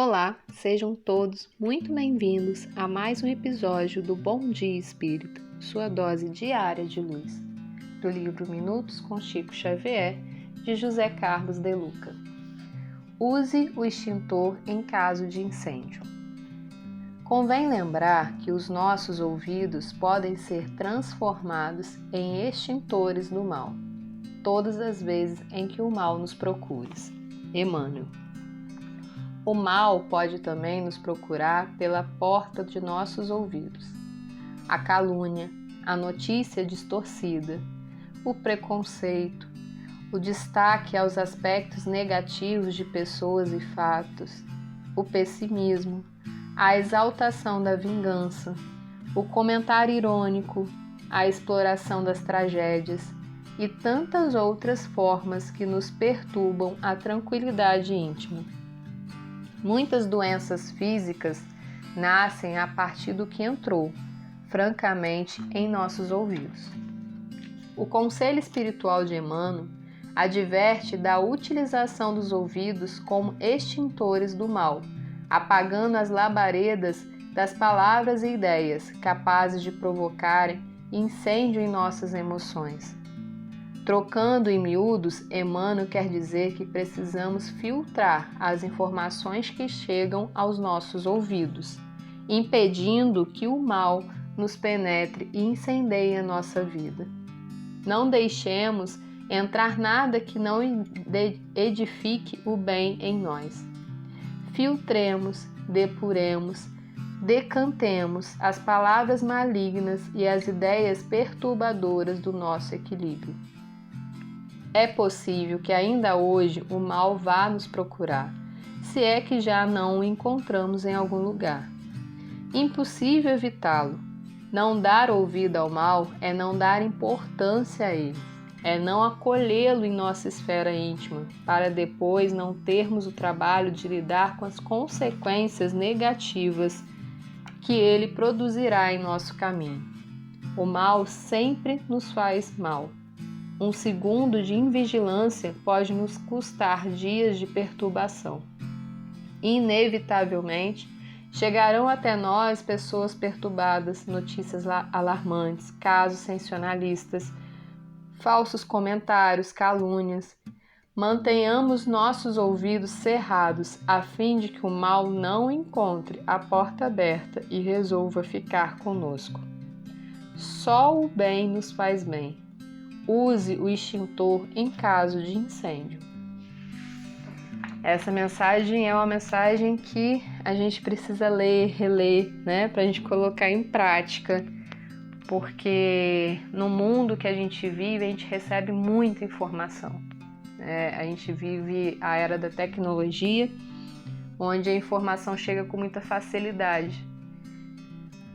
Olá, sejam todos muito bem-vindos a mais um episódio do Bom Dia Espírita, sua dose diária de luz, do livro Minutos com Chico Xavier, de José Carlos de Luca. Use o extintor em caso de incêndio. Convém lembrar que os nossos ouvidos podem ser transformados em extintores do mal, todas as vezes em que o mal nos procure. Emmanuel. O mal pode também nos procurar pela porta de nossos ouvidos. A calúnia, a notícia distorcida, o preconceito, o destaque aos aspectos negativos de pessoas e fatos, o pessimismo, a exaltação da vingança, o comentário irônico, a exploração das tragédias e tantas outras formas que nos perturbam a tranquilidade íntima. Muitas doenças físicas nascem a partir do que entrou, francamente, em nossos ouvidos. O Conselho Espiritual de Emmanuel adverte da utilização dos ouvidos como extintores do mal, apagando as labaredas das palavras e ideias capazes de provocarem incêndio em nossas emoções. Trocando em miúdos, Emmanuel quer dizer que precisamos filtrar as informações que chegam aos nossos ouvidos, impedindo que o mal nos penetre e incendeie a nossa vida. Não deixemos entrar nada que não edifique o bem em nós. Filtremos, depuremos, decantemos as palavras malignas e as ideias perturbadoras do nosso equilíbrio. É possível que ainda hoje o mal vá nos procurar, se é que já não o encontramos em algum lugar. Impossível evitá-lo. Não dar ouvido ao mal é não dar importância a ele, é não acolhê-lo em nossa esfera íntima, para depois não termos o trabalho de lidar com as consequências negativas que ele produzirá em nosso caminho. O mal sempre nos faz mal. Um segundo de invigilância pode nos custar dias de perturbação. Inevitavelmente, chegarão até nós pessoas perturbadas, notícias alarmantes, casos sensacionalistas, falsos comentários, calúnias. Mantenhamos nossos ouvidos cerrados, a fim de que o mal não encontre a porta aberta e resolva ficar conosco. Só o bem nos faz bem. Use o extintor em caso de incêndio. Essa mensagem é uma mensagem que a gente precisa ler, reler, para a gente colocar em prática, porque no mundo que a gente vive, a gente recebe muita informação. A gente vive a era da tecnologia, onde a informação chega com muita facilidade.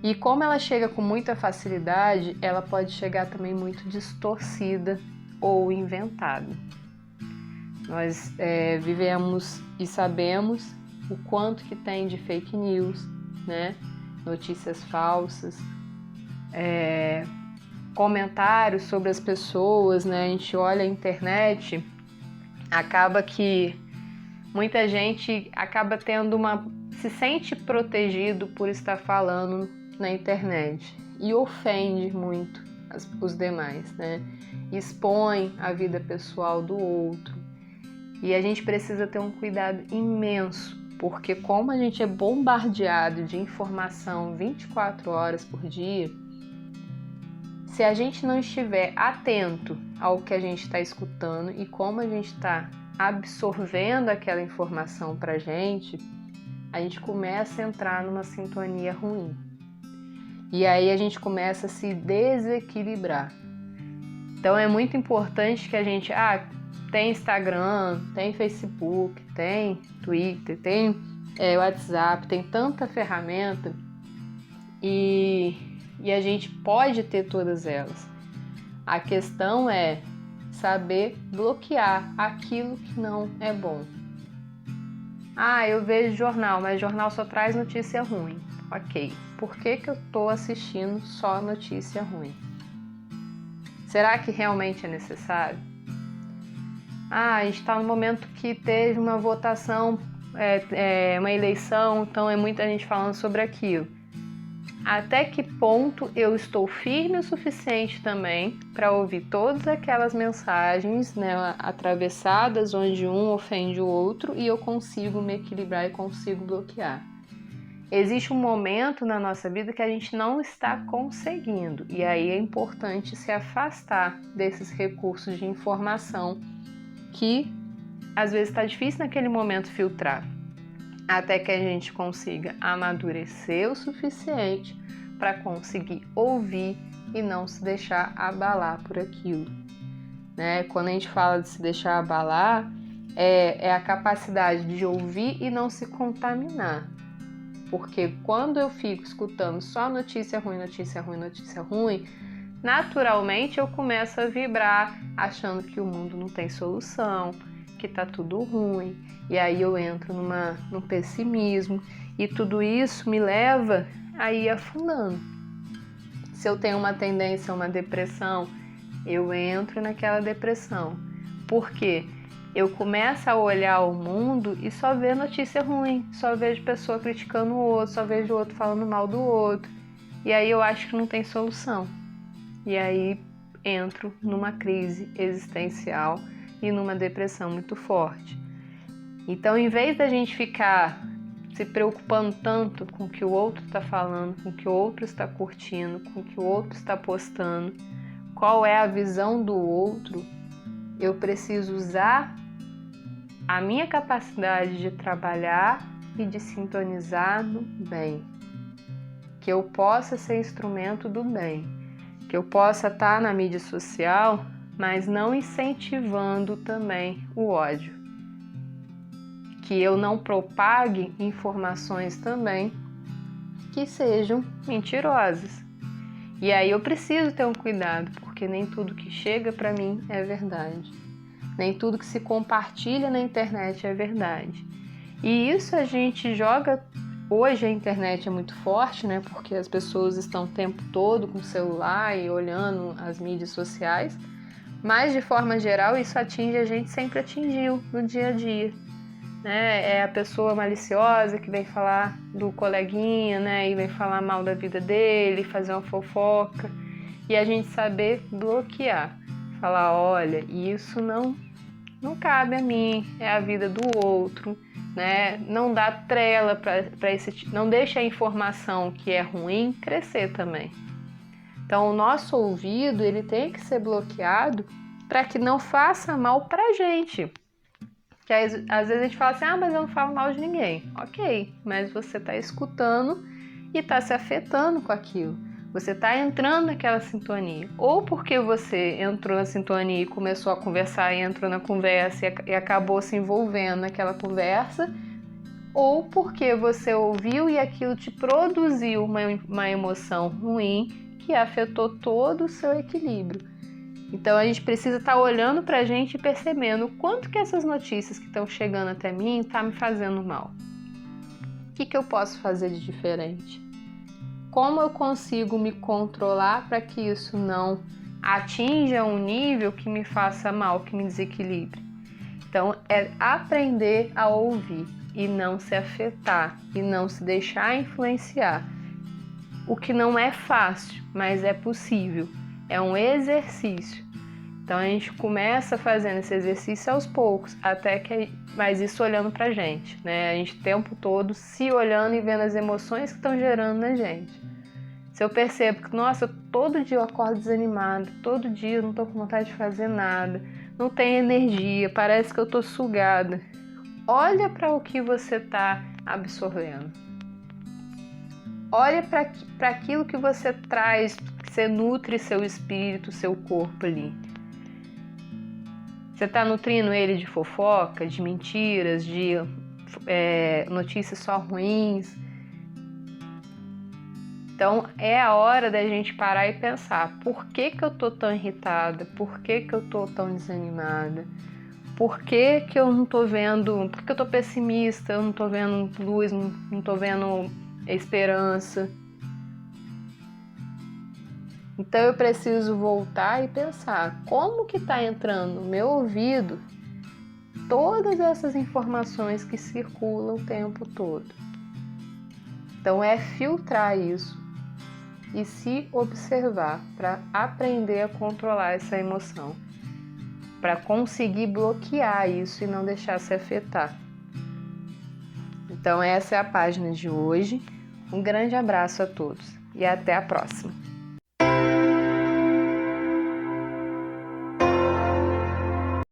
E como ela chega com muita facilidade, ela pode chegar também muito distorcida ou inventada. Nós vivemos e sabemos o quanto que tem de fake news, notícias falsas, comentários sobre as pessoas, a gente olha a internet, acaba que muita gente acaba tendo se sente protegido por estar falando na internet e ofende muito os demais, expõe a vida pessoal do outro. E a gente precisa ter um cuidado imenso, porque como a gente é bombardeado de informação 24 horas por dia, se a gente não estiver atento ao que a gente está escutando e como a gente está absorvendo aquela informação para a gente começa a entrar numa sintonia ruim. E aí a gente começa a se desequilibrar. Então é muito importante que a gente tem Instagram, tem Facebook, tem Twitter, tem WhatsApp, tem tanta ferramenta e a gente pode ter todas elas. A questão é saber bloquear aquilo que não é bom. Eu vejo jornal, mas jornal só traz notícia ruim. Ok, por que eu estou assistindo só notícia ruim? Será que realmente é necessário? A gente está no momento que teve uma votação uma eleição, então é muita gente falando sobre aquilo. Até que ponto eu estou firme o suficiente também para ouvir todas aquelas mensagens, né, atravessadas, onde um ofende o outro, e eu consigo me equilibrar e consigo bloquear. Existe um momento na nossa vida que a gente não está conseguindo, e aí é importante se afastar desses recursos de informação que às vezes está difícil naquele momento filtrar, até que a gente consiga amadurecer o suficiente para conseguir ouvir e não se deixar abalar por aquilo, né? Quando a gente fala de se deixar abalar, é a capacidade de ouvir e não se contaminar. Porque quando eu fico escutando só notícia ruim, notícia ruim, notícia ruim, naturalmente eu começo a vibrar achando que o mundo não tem solução, que tá tudo ruim, e aí eu entro num pessimismo, e tudo isso me leva a ir afundando. Se eu tenho uma tendência a uma depressão, eu entro naquela depressão. Por quê? Eu começo a olhar o mundo e só ver notícia ruim, só vejo pessoa criticando o outro, só vejo o outro falando mal do outro, e aí eu acho que não tem solução. E aí entro numa crise existencial e numa depressão muito forte. Então, em vez da gente ficar se preocupando tanto com o que o outro está falando, com o que o outro está curtindo, com o que o outro está postando, qual é a visão do outro, eu preciso usar a minha capacidade de trabalhar e de sintonizar no bem. Que eu possa ser instrumento do bem. Que eu possa estar na mídia social, mas não incentivando também o ódio. Que eu não propague informações também que sejam mentirosas. E aí eu preciso ter um cuidado, porque nem tudo que chega para mim é verdade. Nem tudo que se compartilha na internet é verdade. E isso a gente joga. Hoje a internet é muito forte, né? Porque as pessoas estão o tempo todo com o celular e olhando as mídias sociais. Mas de forma geral isso atinge a gente, sempre atingiu no dia a dia. Né? É a pessoa maliciosa que vem falar do coleguinha, né? E vem falar mal da vida dele, fazer uma fofoca. E a gente saber bloquear. Falar, olha, isso não cabe a mim, é a vida do outro, né? Não dá trela para esse, não deixa a informação que é ruim crescer também. Então, o nosso ouvido, ele tem que ser bloqueado para que não faça mal pra gente. Que às vezes a gente fala assim, mas eu não falo mal de ninguém. Ok, mas você está escutando e está se afetando com aquilo. Você está entrando naquela sintonia. Ou porque você entrou na sintonia e começou a conversar e entrou na conversa e acabou se envolvendo naquela conversa, ou porque você ouviu e aquilo te produziu uma emoção ruim que afetou todo o seu equilíbrio. Então a gente precisa estar olhando para a gente e percebendo o quanto que essas notícias que estão chegando até mim estão me fazendo mal. O que eu posso fazer de diferente? Como eu consigo me controlar para que isso não atinja um nível que me faça mal, que me desequilibre? Então, é aprender a ouvir e não se afetar e não se deixar influenciar. O que não é fácil, mas é possível. É um exercício. Então, a gente começa fazendo esse exercício aos poucos, mas isso olhando pra gente, né? A gente o tempo todo se olhando e vendo as emoções que estão gerando na gente. Se eu percebo que, nossa, todo dia eu acordo desanimado, todo dia eu não tô com vontade de fazer nada, não tenho energia, parece que eu tô sugada. Olha para o que você tá absorvendo. Olha para aquilo que você traz, que você nutre seu espírito, seu corpo ali. Você está nutrindo ele de fofoca, de mentiras, de notícias só ruins. Então é a hora da gente parar e pensar, por que eu tô tão irritada? Por que eu tô tão desanimada? Por que eu não tô vendo, por que eu tô pessimista? Eu não tô vendo luz, não tô vendo esperança. Então eu preciso voltar e pensar, como que tá entrando no meu ouvido todas essas informações que circulam o tempo todo. Então é filtrar isso e se observar para aprender a controlar essa emoção, para conseguir bloquear isso e não deixar se afetar. Então essa é a página de hoje. Um grande abraço a todos e até a próxima!